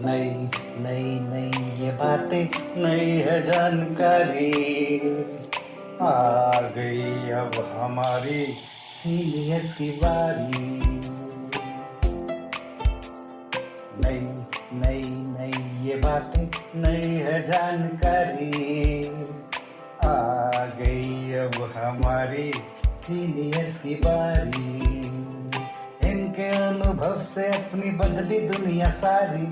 नई नई नई ये बातें, नई है जानकारी, आ गई अब हमारी सीनियर्स की बारी। नई नई नई ये बातें, नई है जानकारी, आ गई अब हमारी सीनियर्स की बारी। इनके अनुभव से अपनी बदली दुनिया सारी,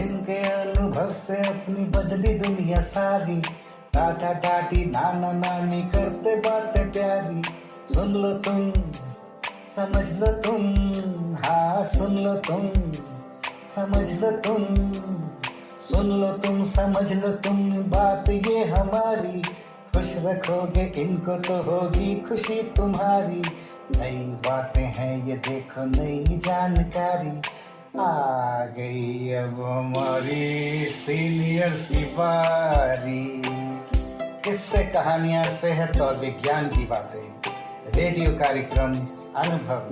इनके अनुभव से अपनी बदली दुनिया सारी। टाटा टाटी नाना नानी करते बातें प्यारी। सुन लो तुम, समझ लो तुम, हाँ सुन लो तुम, समझ लो तुम, सुन लो तुम, समझ लो तुम, बात ये हमारी। खुश रखोगे इनको तो होगी खुशी तुम्हारी। नई बातें हैं ये देखो, नई जानकारी, आ गई अब हमारी सीनियर्स की बारी। किस्से कहानियां, सेहत और विज्ञान की बातें, रेडियो कार्यक्रम अनुभव,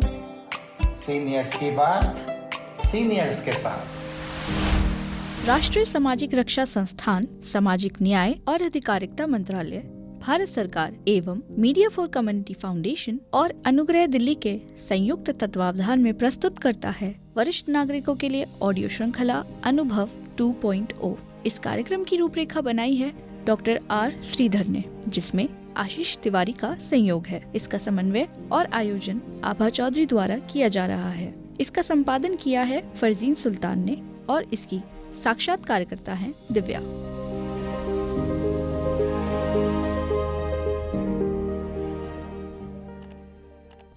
सीनियर्स की बात सीनियर्स के साथ। राष्ट्रीय सामाजिक रक्षा संस्थान, सामाजिक न्याय और अधिकारिता मंत्रालय, भारत सरकार एवं मीडिया फॉर कम्युनिटी फाउंडेशन और अनुग्रह दिल्ली के संयुक्त तत्वावधान में प्रस्तुत करता है वरिष्ठ नागरिकों के लिए ऑडियो श्रृंखला अनुभव 2.0। इस कार्यक्रम की रूपरेखा बनाई है डॉक्टर आर श्रीधर ने, जिसमें आशीष तिवारी का संयोग है। इसका समन्वय और आयोजन आभा चौधरी द्वारा किया जा रहा है। इसका संपादन किया है फरजीन सुल्तान ने और इसकी साक्षात्कारकर्ता हैं दिव्या।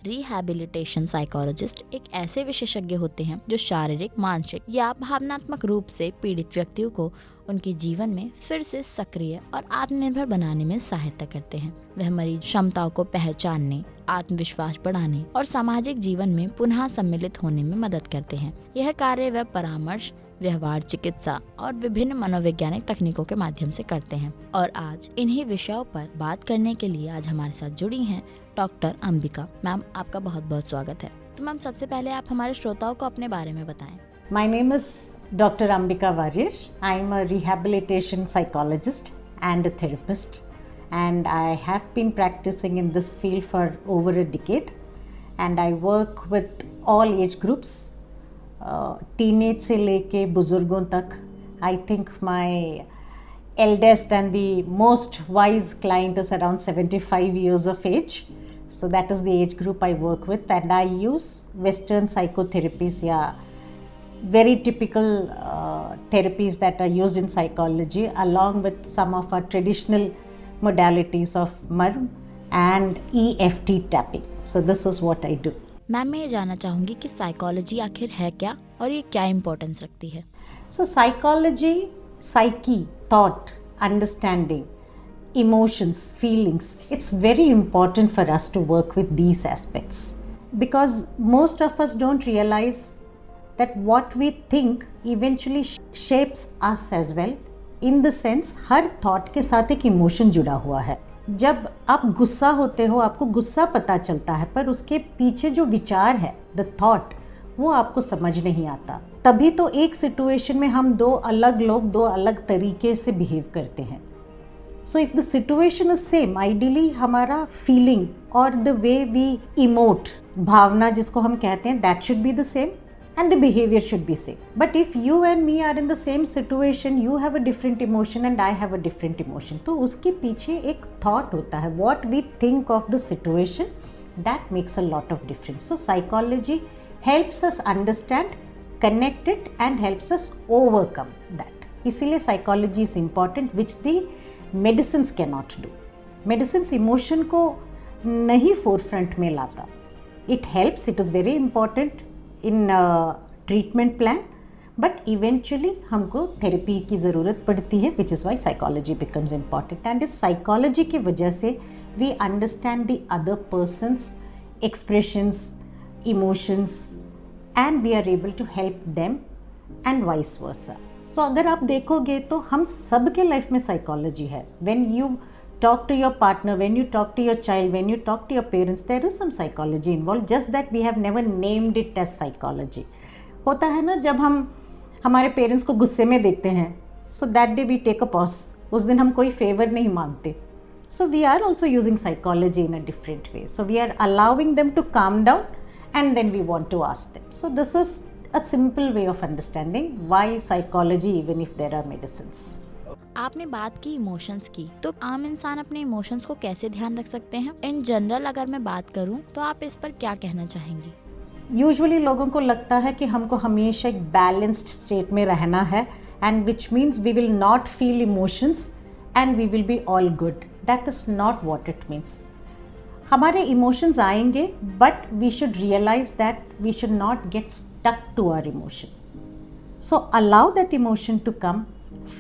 रिहैबिलिटेशन साइकोलॉजिस्ट एक ऐसे विशेषज्ञ होते हैं जो शारीरिक, मानसिक या भावनात्मक रूप से पीड़ित व्यक्तियों को उनके जीवन में फिर से सक्रिय और आत्मनिर्भर बनाने में सहायता करते हैं। वह मरीज क्षमताओं को पहचानने, आत्मविश्वास बढ़ाने और सामाजिक जीवन में पुनः सम्मिलित होने में मदद करते हैं। यह कार्य वह परामर्श, व्यवहार चिकित्सा और विभिन्न मनोवैज्ञानिक तकनीकों के माध्यम से करते हैं। और आज इन्हीं विषयों पर बात करने के लिए आज हमारे साथ जुड़ी हैं डॉक्टर अंबिका मैम। आपका बहुत बहुत स्वागत है। तो मैम, सबसे पहले आप हमारे श्रोताओं को अपने बारे में बताएं। My name is Dr. Ambika Warrier. I am a rehabilitation psychologist and a therapist, and I have been practicing in this field for over a decade, and I work with all age groups, teenage से लेके बुजुर्गों तक. I think my eldest and the most wise client is around 75 years of age. So that is the age group I work with, and I use Western psychotherapies, very typical therapies that are used in psychology, along with some of our traditional modalities of MRM and EFT tapping. So this is what I do. Ma'am, मैं ये जानना चाहूँगी कि psychology आखिर है क्या और ये क्या इम्पोर्टेंस रखती है? So psychology, psyche, thought, understanding, emotions, feelings, it's very important for us to work with these aspects, because most of us don't realize that what we think eventually shapes us as well, in the sense her thought के साथ एक emotion जुड़ा हुआ है। जब आप गुस्सा होते हो, आपको गुस्सा पता चलता है, पर उसके पीछे जो विचार है, the thought, वो आपको समझ नहीं आता। तभी तो एक सिचुएशन में हम दो अलग लोग दो अलग तरीके से बिहेव करते हैं। So if the situation is same, ideally हमारा feeling और the way we emote, भावना जिसको हम कहते हैं, that should be the same and the behavior should be same. But if you and me are in the same situation, you have a different emotion and I have a different emotion, तो उसके पीछे एक thought होता है, what we think of the situation, that makes a lot of difference. So psychology helps us understand, connect it and helps us overcome that. इसीलिए psychology is important, which the medicines cannot do. Medicines emotion को नहीं forefront में लाता. It helps, it is very important in treatment plan, but eventually हमको therapy की ज़रूरत पड़ती है, which is why psychology becomes important. And इस psychology की वजह से we understand the other person's expressions, emotions, and we are able to help them and vice versa. So अगर आप देखोगे तो हम सब के लाइफ में साइकोलॉजी है. When you talk to your partner, when you talk to your child, when you talk to your parents, there is some psychology involved, just that we have never named it as psychology. होता है ना, जब हम हमारे parents को गुस्से में देखते हैं, so that day we take a pause, उस दिन हम कोई फेवर नहीं मांगते. So we are also using psychology in a different way. So we are allowing them to calm down and then we want to ask them. So this is a simple way of understanding why psychology, even if there are medicines. आपने बात की emotions की, तो आम इंसान अपने emotions को कैसे ध्यान रख सकते हैं? इन जनरल अगर मैं बात करूं तो आप इस पर क्या कहना चाहेंगी? यूजुअली लोगों को लगता है कि हमको हमेशा एक बैलेंस्ड स्टेट में रहना है, and which means we will not feel emotions and we will be all good. That is not what it means. हमारे इमोशंस आएंगे, but we should realise that we should not get stuck to our emotion. So allow that emotion to come,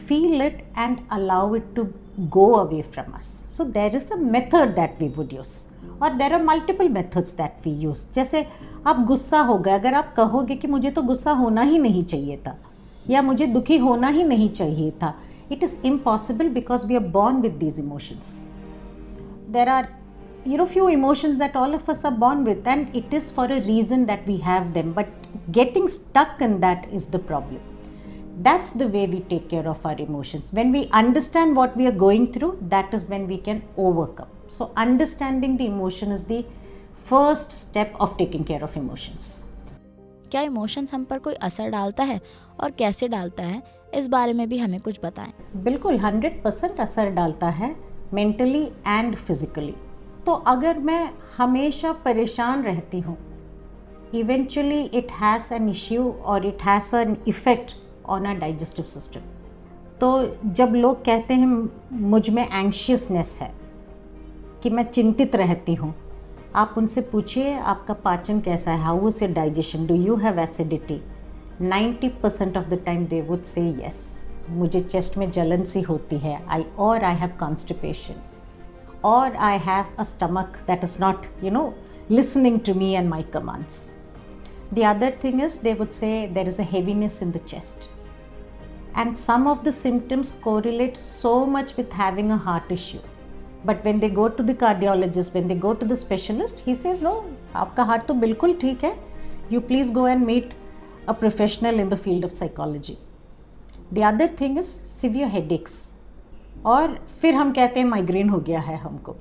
feel it and allow it to go away from us. So there is a method that we would use, or there are multiple methods that we use. जैसे आप गुस्सा हो गए, अगर आप कहोगे कि मुझे तो गुस्सा होना ही नहीं चाहिए था, या मुझे दुखी होना ही नहीं चाहिए था, it is impossible because we are born with these emotions. There are few emotions that all of us are born with, and it is for a reason that we have them, but getting stuck in that is the problem. That's the way we take care of our emotions. When we understand what we are going through, that is when we can overcome. So understanding the emotion is the first step of taking care of emotions. क्या emotions हम पर कोई असर डालता है और कैसे डालता है, इस बारे में भी हमें कुछ बताएं. बिल्कुल 100% असर डालता है, मेंटली एंड फिजिकली. तो अगर मैं हमेशा परेशान रहती हूँ, eventually it has an issue और it has an effect on our digestive system. तो जब लोग कहते हैं मुझ में एंशियसनेस है, कि मैं चिंतित रहती हूँ, आप उनसे पूछिए आपका पाचन कैसा है, how is your digestion, do you have acidity. 90% of the time they would say yes, मुझे चेस्ट में जलन सी होती है, आई हैव कॉन्स्टिपेशन, और I have a stomach that is not listening to me and my commands. The other thing is they would say there is a heaviness in the chest. And some of the symptoms correlate so much with having a heart issue. But when they go to the cardiologist, when they go to the specialist, he says, no, आपका heart तो बिल्कुल ठीक है. You please go and meet a professional in the field of psychology. The other thing is severe headaches. और फिर हम कहते हैं माइग्रेन हो गया है हमको.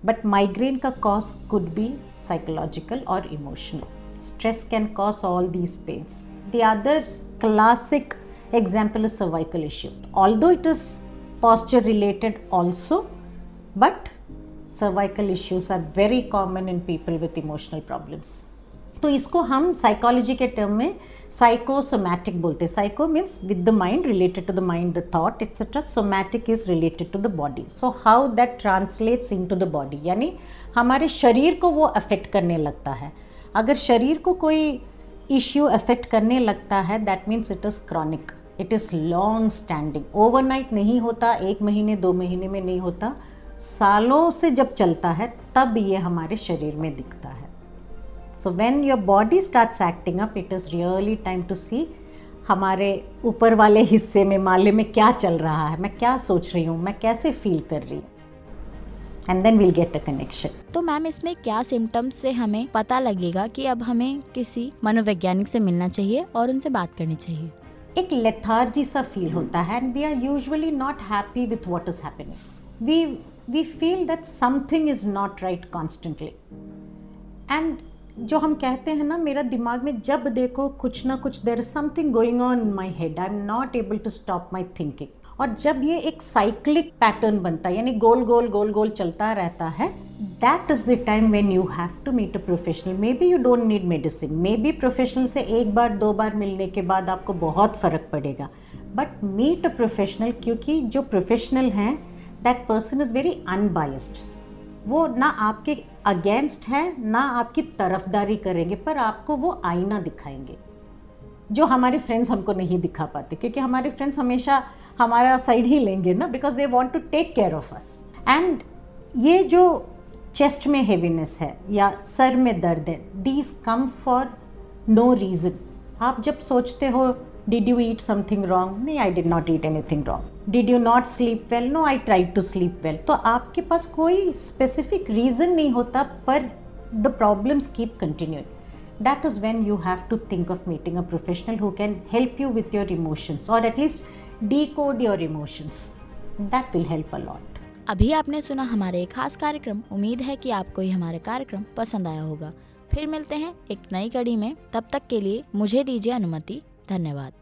But migraine का cause could be psychological or emotional. Stress can cause all these pains. The other classic example is cervical issue. Although it is posture related also, but cervical issues are very common in people with emotional problems. तो इसको हम psychology के term में psychosomatic बोलते हैं. Psycho means with the mind, related to the mind, the thought etcetera. Somatic is related to the body. So how that translates into the body, यानी हमारे शरीर को वो अफेक्ट करने लगता है. अगर शरीर को कोई इश्यू अफेक्ट करने लगता है, that means it is chronic, it is long standing. Overnight नहीं होता, 1 महीने 2 महीने में नहीं होता, सालों से जब चलता है तब ये हमारे शरीर में दिखता है. So when your body starts acting up, it is really time to see हमारे ऊपर वाले हिस्से में, माले में क्या चल रहा है, मैं क्या सोच रही हूँ, मैं कैसे फील कर रही हूँ. And then we'll get a connection. तो मैम इसमें क्या सिम्टम्स से हमें पता लगेगा कि अब हमें किसी मनोवैज्ञानिक से मिलना चाहिए और उनसे बात करनी चाहिए? एक लेथार्जी सा फील होता है, and we are usually not happy with what is happening. We feel that something is not right constantly. And जो हम कहते हैं ना, मेरा दिमाग में जब देखो कुछ ना कुछ, there is something going on in my head, I am not able to stop my thinking. और जब ये एक साइक्लिक पैटर्न बनता है, यानी गोल गोल गोल गोल चलता रहता है, that is the time when you have to meet a professional. Maybe you don't need medicine, maybe professional से 1 बार 2 बार मिलने के बाद आपको बहुत फ़र्क पड़ेगा, बट मीट अ प्रोफेशनल. क्योंकि जो प्रोफेशनल हैं, that person is very unbiased. वो ना आपके अगेंस्ट है, ना आपकी तरफदारी करेंगे, पर आपको वो आईना दिखाएंगे जो हमारे फ्रेंड्स हमको नहीं दिखा पाते, क्योंकि हमारे फ्रेंड्स हमेशा हमारा साइड ही लेंगे ना, because they want to take care of us. And ये जो चेस्ट में हेवीनेस है या सर में दर्द है, these come for no reason. आप जब सोचते हो Did you eat something wrong? No, I did not eat anything wrong. Did you not sleep well? No, I tried to sleep well. तो आपके पास कोई specific reason नहीं होता, पर the problems keep continuing. That is when you have to think of meeting a professional who can help you with your emotions, or at least decode your emotions. That will help a lot. अभी आपने सुना हमारे एक खास कार्यक्रम। उम्मीद है कि आपको ये हमारे कार्यक्रम पसंद आया होगा। फिर मिलते हैं एक नई कड़ी में, तब तक के लिए मुझे दीजिए अनुमति। धन्यवाद।